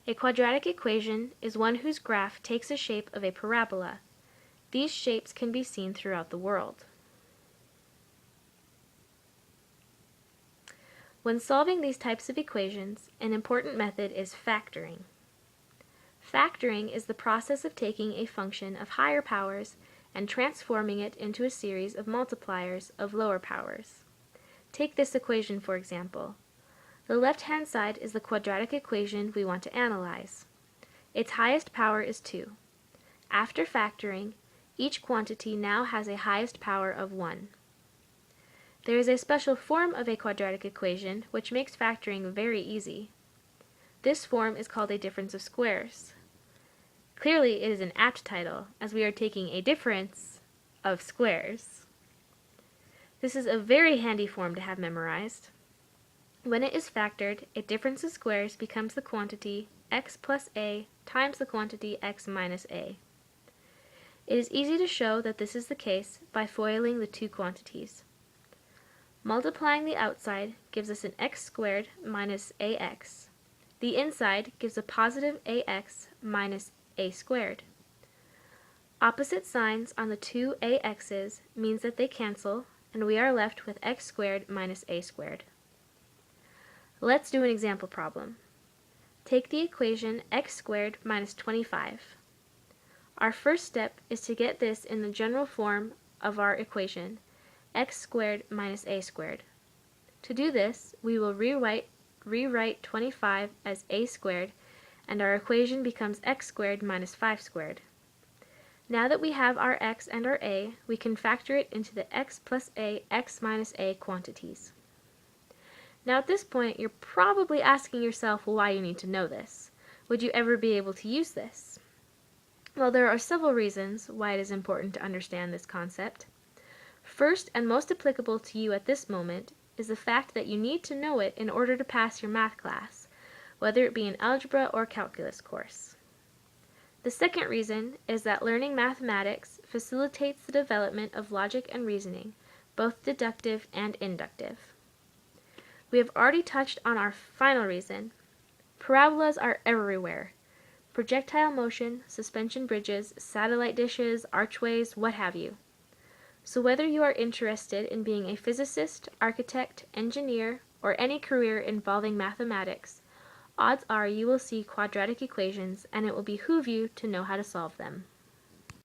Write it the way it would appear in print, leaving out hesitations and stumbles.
A quadratic equation is one whose graph takes the shape of a parabola. These shapes can be seen throughout the world. When solving these types of equations, an important method is factoring. Factoring is the process of taking a function of higher powers and transforming it into a series of multipliers of lower powers. Take this equation for example. The left-hand side is the quadratic equation we want to analyze. Its highest power is 2. After factoring, each quantity now has a highest power of 1. There is a special form of a quadratic equation which makes factoring very easy. This form is called a difference of squares. Clearly, it is an apt title, as we are taking a difference of squares. This is a very handy form to have memorized. When it is factored, a difference of squares becomes the quantity x plus a times the quantity x minus a. It is easy to show that this is the case by foiling the two quantities. Multiplying the outside gives us an x squared minus ax. The inside gives a positive ax minus a squared. Opposite signs on the two ax's means that they cancel, and we are left with x squared minus a squared. Let's do an example problem. Take the equation x squared minus 25. Our first step is to get this in the general form of our equation, x squared minus a squared. To do this, we will rewrite 25 as a squared, and our equation becomes x squared minus 5 squared. Now that we have our x and our a, we can factor it into the x plus a, x minus a quantities. Now at this point, you're probably asking yourself why you need to know this. Would you ever be able to use this? Well, there are several reasons why it is important to understand this concept. First, and most applicable to you at this moment, is the fact that you need to know it in order to pass your math class, whether it be an algebra or calculus course. The second reason is that learning mathematics facilitates the development of logic and reasoning, both deductive and inductive. We have already touched on our final reason. Parabolas are everywhere. Projectile motion, suspension bridges, satellite dishes, archways, what have you. So whether you are interested in being a physicist, architect, engineer, or any career involving mathematics, odds are you will see quadratic equations and it will behoove you to know how to solve them.